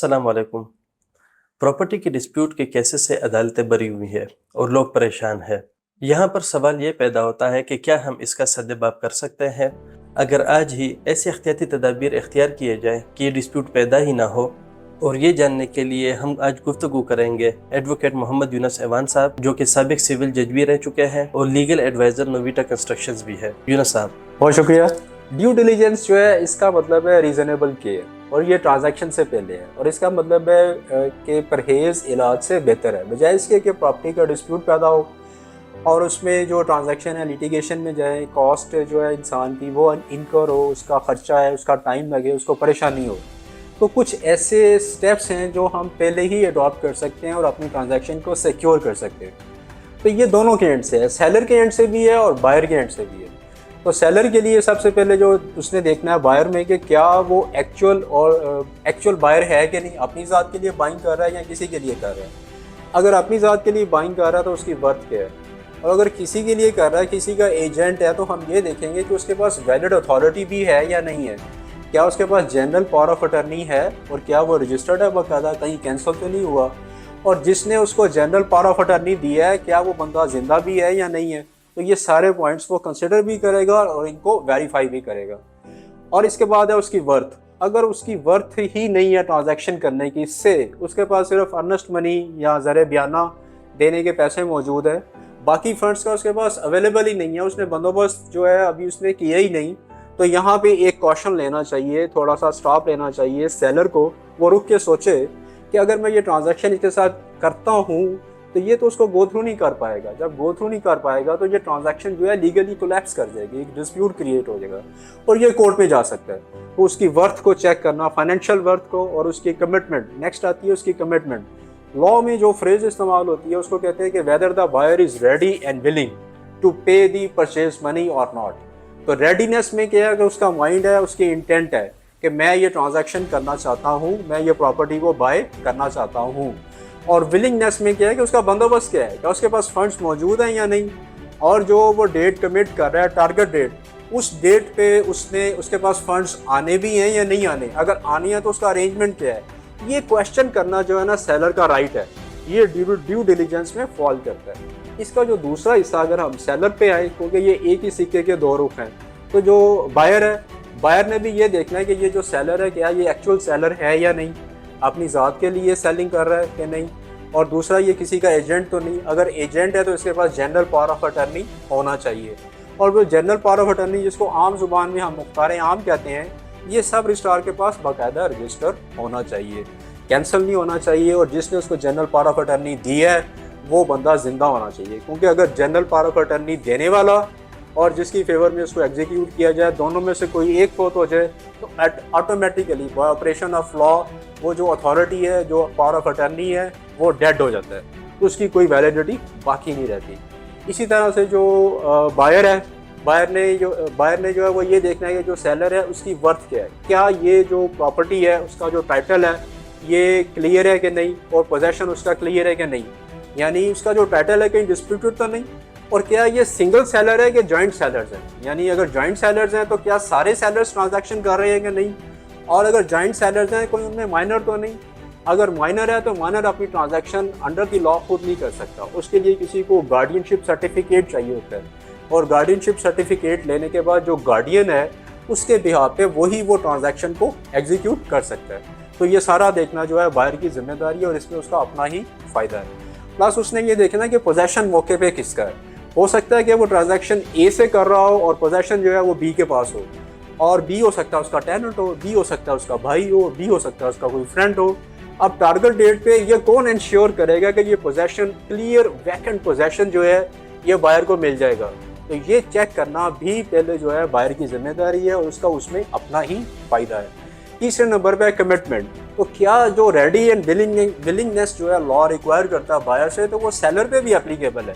अस्सलाम वालेकुम। प्रॉपर्टी की डिस्प्यूट के केसेस से अदालतें भरी हुई है और लोग परेशान हैं। यहाँ पर सवाल ये पैदा होता है कि क्या हम इसका सद्देबाब कर सकते हैं? अगर आज ही ऐसे एहतियाती तदाबीर इख्तियार किए जाए कि ये डिस्प्यूट पैदा ही ना हो। और ये जानने के लिए हम आज गुफ्तगू करेंगे एडवोकेट मोहम्मद यूनुस एवान साहब, जो कि साबिक सिविल जज भी रह चुके हैं और लीगल एडवाइज़र नोविटा कंस्ट्रक्शंस भी है। यूनुस साहब, बहुत शुक्रिया। ड्यू डिलीजेंस जो है इसका मतलब है रीजनेबल केयर, और ये ट्रांजैक्शन से पहले है, और इसका मतलब है कि परहेज इलाज से बेहतर है, बजाय इसके कि प्रॉपर्टी का डिस्प्यूट पैदा हो और उसमें जो ट्रांजैक्शन है लिटिगेशन में जाए, कॉस्ट जो है इंसान की वो इनकर हो, उसका खर्चा है, उसका टाइम लगे, उसको परेशानी हो। तो कुछ ऐसे स्टेप्स हैं जो हम पहले ही अडॉप्ट कर सकते हैं और अपनी ट्रांजैक्शन को सिक्योर कर सकते हैं। तो ये दोनों के एंड से है, सेलर के एंड से भी है और बायर के एंड से भी है। तो सेलर के लिए सबसे पहले जो उसने देखना है बायर में कि क्या वो एक्चुअल बायर है कि नहीं, अपनी ज़ात के लिए बाइंग कर रहा है या किसी के लिए कर रहा है। अगर अपनी ज़ात के लिए बाइंग कर रहा है तो उसकी वर्थ क्या है, और अगर किसी के लिए कर रहा है, किसी का एजेंट है, तो हम ये देखेंगे कि उसके पास वैलिड अथॉरिटी भी है या नहीं है, क्या उसके पास जनरल पावर ऑफ अटर्नी है और क्या वो रजिस्टर्ड है बाकायदा, कहीं कैंसिल तो नहीं हुआ, और जिसने उसको जनरल पावर ऑफ अटर्नी दिया है क्या वो बंदा जिंदा भी है या नहीं है। तो ये सारे पॉइंट्स वो कंसिडर भी करेगा और इनको वेरीफाई भी करेगा। और इसके बाद है उसकी वर्थ। अगर उसकी वर्थ ही नहीं है ट्रांजैक्शन करने की, इससे उसके पास सिर्फ अर्नेस्ट मनी या ज़र बयाना देने के पैसे मौजूद है, बाकी फंड्स का उसके पास अवेलेबल ही नहीं है, उसने बंदोबस्त जो है अभी उसने किया ही नहीं, तो यहाँ पे एक कॉशन लेना चाहिए, थोड़ा सा स्टॉप लेना चाहिए सेलर को। वो रुक के सोचे कि अगर मैं ये ट्रांजैक्शन इसके साथ करता हूँ तो ये तो उसको गो थ्रू नहीं कर पाएगा। जब गो थ्रू नहीं कर पाएगा तो ये ट्रांजैक्शन जो है लीगली कोलैप्स कर जाएगी, एक डिस्प्यूट क्रिएट हो जाएगा और ये कोर्ट में जा सकता है। तो उसकी वर्थ को चेक करना, फाइनेंशियल वर्थ को, और उसकी कमिटमेंट। नेक्स्ट आती है उसकी कमिटमेंट। लॉ में जो फ्रेज इस्तेमाल होती है उसको कहते हैं कि whether the buyer is ready and willing to pay the purchase money और नॉट। तो रेडीनेस में क्या है कि उसका माइंड है, उसकी इंटेंट है कि मैं ये ट्रांजैक्शन करना चाहता हूँ, मैं ये प्रॉपर्टी को बाय करना चाहता हूँ। और विलिंगनेस में क्या है कि उसका बंदोबस्त क्या है, क्या उसके पास फंड्स मौजूद हैं या नहीं, और जो वो डेट कमिट कर रहा है, टारगेट डेट, उस डेट पे उसके पास फंड्स आने भी हैं या नहीं आने, अगर आने हैं तो उसका अरेंजमेंट क्या है। ये क्वेश्चन करना जो है ना सेलर का राइट है, ये ड्यू डिलीजेंस में फॉल करता है। इसका जो दूसरा हिस्सा, अगर हम सेलर पे आए, क्योंकि ये एक ही सिक्के के दो रुख हैं, तो जो बायर है, बायर ने भी ये देखना है कि ये जो सेलर है क्या ये एक्चुअल सेलर है या नहीं, अपनी ज़ात के लिए सेलिंग कर रहा है कि नहीं, और दूसरा ये किसी का एजेंट तो नहीं। अगर एजेंट है तो इसके पास जनरल पावर ऑफ अटर्नी होना चाहिए, और वो जनरल पावर ऑफ अटर्नी जिसको आम जुबान में हम मुख्तार आम कहते हैं, ये सब रजिस्ट्रार के पास बाकायदा रजिस्टर होना चाहिए, कैंसिल नहीं होना चाहिए, और जिसने उसको जनरल पावर ऑफ अटर्नी दी है वो बंदा जिंदा होना चाहिए। क्योंकि अगर जनरल पावर ऑफ अटर्नी देने वाला और जिसकी फेवर में उसको एग्जीक्यूट किया जाए, दोनों में से कोई एक फोत हो जाए तो ऑटोमेटिकली ऑपरेशन ऑफ लॉ वो जो अथॉरिटी है, जो पावर ऑफ अटर्नी है, वो डेड हो जाता है, तो उसकी कोई वैलिडिटी बाकी नहीं रहती। इसी तरह से जो बायर है, बायर ने जो है वो ये देखना है कि जो सेलर है उसकी वर्थ क्या है, क्या ये जो प्रॉपर्टी है उसका जो टाइटल है ये क्लियर है कि नहीं, और पोजेशन उसका क्लियर है कि नहीं, यानी उसका जो टाइटल है कहीं डिस्प्यूटेड तो नहीं, और क्या ये सिंगल सेलर है कि जॉइंट सेलर्स हैं, यानी अगर जॉइंट सेलर्स हैं तो क्या सारे सेलर्स ट्रांजैक्शन कर रहे हैं कि नहीं, और अगर जॉइंट सेलर्स हैं कोई उनमें माइनर तो नहीं। अगर माइनर है तो माइनर अपनी ट्रांजैक्शन अंडर द लॉ खुद नहीं कर सकता, उसके लिए किसी को गार्डियनशिप सर्टिफिकेट चाहिए होता है, और गार्डियनशिप सर्टिफिकेट लेने के बाद जो गार्डियन है उसके बिहाफ पे वही वो ट्रांजैक्शन को एग्जीक्यूट कर सकता है। तो ये सारा देखना जो है बायर की जिम्मेदारी है, और इसमें उसका अपना ही फ़ायदा है। प्लस उसने ये देखना कि पोजेशन मौके पे किसका है। हो सकता है कि वो ट्रांजैक्शन ए से कर रहा हो और पोजेशन जो है वो बी के पास हो, और बी हो सकता है उसका टेनेंट हो, बी हो सकता है उसका भाई हो, बी हो सकता है उसका कोई फ्रेंड हो। अब टारगेट डेट पे ये कौन इंश्योर करेगा कि ये पोजेशन क्लियर वैकेंट पोजेशन जो है ये बायर को मिल जाएगा। तो ये चेक करना भी पहले जो है बायर की जिम्मेदारी है, और उसका उसमें अपना ही फ़ायदा है। तीसरे नंबर पे कमिटमेंट। तो क्या जो रेडी एंड विलिंगनेस जो है लॉ रिक्वायर करता है बायर से, तो वो सेलर पे भी एप्लीकेबल है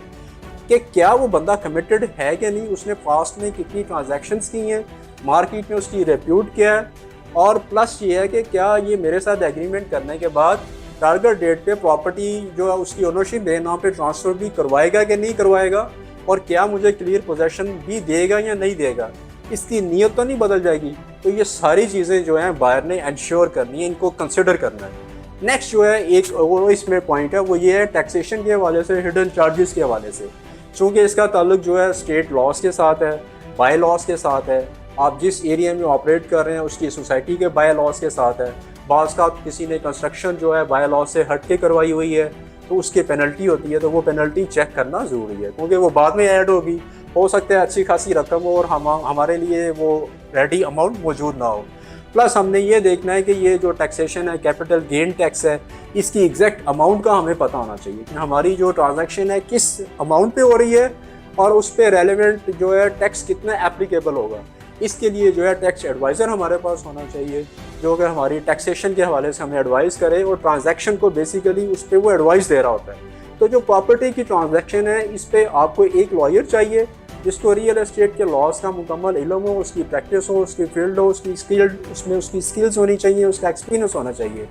कि क्या वो बंदा कमिटेड है कि नहीं, उसने पास्ट में कितनी ट्रांजैक्शंस की हैं, मार्केट में उसकी रेप्यूट क्या है, और प्लस ये है कि क्या ये मेरे साथ एग्रीमेंट करने के बाद टारगेट डेट पे प्रॉपर्टी जो है उसकी ओनरशिप मेरे नाम पे ट्रांसफ़र भी करवाएगा कि नहीं करवाएगा, और क्या मुझे क्लियर पोजेशन भी देगा या नहीं देगा, इसकी नीयत तो नहीं बदल जाएगी। तो ये सारी चीज़ें जो हैं बायर ने इंश्योर करनी है, इनको कंसिडर करना है। नेक्स्ट जो है एक वो इसमें पॉइंट है वो ये है टैक्सेशन के हवाले से, हिडन चार्जेस के हवाले से। चूँकि इसका ताल्लुक जो है स्टेट लॉस के साथ है, बाय लॉस के साथ है, आप जिस एरिया में ऑपरेट कर रहे हैं उसकी सोसाइटी के बाय लॉस के साथ है। बाज़ का किसी ने कंस्ट्रक्शन जो है बाय लॉस से हट के करवाई हुई है तो उसकी पेनल्टी होती है, तो वो पेनल्टी चेक करना ज़रूरी है क्योंकि वो बाद में ऐड होगी। हो सकता है अच्छी खासी रकम हो और हमारे लिए वो रेडी अमाउंट मौजूद ना हो। प्लस हमने ये देखना है कि ये जो टैक्सेशन है, कैपिटल गेन टैक्स है, इसकी एग्जैक्ट अमाउंट का हमें पता होना चाहिए कि हमारी जो ट्रांजैक्शन है किस अमाउंट पे हो रही है और उस पर रेलेवेंट जो है टैक्स कितना एप्लीकेबल होगा। इसके लिए जो है टैक्स एडवाइज़र हमारे पास होना चाहिए जो कि हमारी टैक्सेशन के हवाले से हमें एडवाइस करे और ट्रांजैक्शन को बेसिकली उस पर वो एडवाइस दे रहा होता है। तो जो प्रॉपर्टी की ट्रांजैक्शन है इस पर आपको एक लॉयर चाहिए जिसको रियल एस्टेट के लॉस का मुकम्मल इल्म हो, उसकी प्रैक्टिस हो, उसकी फील्ड हो, उसकी स्किल्स होनी चाहिए, उसका एक्सपीरियंस होना चाहिए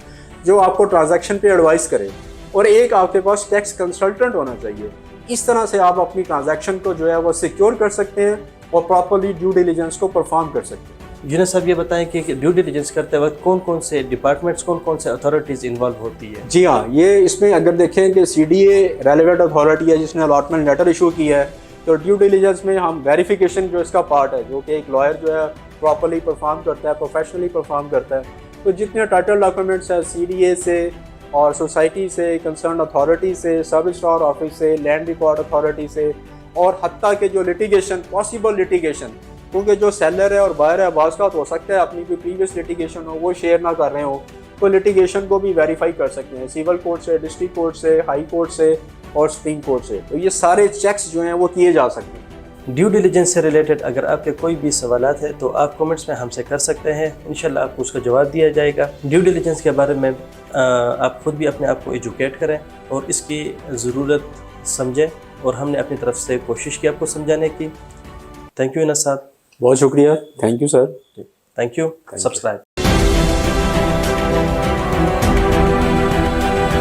जो आपको ट्रांजैक्शन पे एडवाइस करे, और एक आपके पास टैक्स कंसल्टेंट होना चाहिए। इस तरह से आप अपनी ट्रांजैक्शन को जो है वो सिक्योर कर सकते हैं और प्रॉपर्ली ड्यू डिलिजेंस को परफॉर्म कर सकते हैं। यूनुस साहब ये बताएं कि ड्यू डिलिजेंस करते वक्त कौन कौन से डिपार्टमेंट्स, कौन कौन से अथॉरिटीज़ इन्वॉल्व होती है? जी हाँ, ये इसमें अगर देखें कि CDA रेलेवेंट अथॉरिटी है जिसने अलॉटमेंट लेटर इशू किया है, तो ड्यू डिलिजेंस में हम वेरिफिकेशन जो इसका पार्ट है जो कि एक लॉयर जो है प्रॉपर्ली परफॉर्म करता है, प्रोफेशनली परफॉर्म करता है। तो जितने टाइटल डॉक्यूमेंट्स हैं CDA से और सोसाइटी से, कंसर्न अथॉरिटी से, सब रजिस्ट्रार ऑफिस से, लैंड रिकॉर्ड अथॉरिटी से, और हत्ता के जो लिटिगेशन, पॉसिबल लिटिगेशन, क्योंकि जो सेलर है और बायर है बाज़ का हो सकता है अपनी कोई प्रीवियस लिटिगेशन हो वो शेयर ना कर रहे हो, तो लिटिगेशन को भी वेरीफाई कर सकते हैं सिविल कोर्ट से, डिस्ट्रिक्ट कोर्ट से, हाई कोर्ट से और सुप्रीम कोर्ट से। तो ये सारे चेक्स जो हैं वो किए जा सकते हैं। ड्यू डिलिजेंस से रिलेटेड अगर आपके कोई भी सवालात है तो आप कमेंट्स में हमसे कर सकते हैं, इंशाल्लाह आपको उसका जवाब दिया जाएगा। ड्यू डिलिजेंस के बारे में आप खुद भी अपने आप को एजुकेट करें और इसकी ज़रूरत समझें, और हमने अपनी तरफ से कोशिश की आपको समझाने की। थैंक यू यूनुस साहब, बहुत शुक्रिया। Thank you sir. Thank you. Subscribe.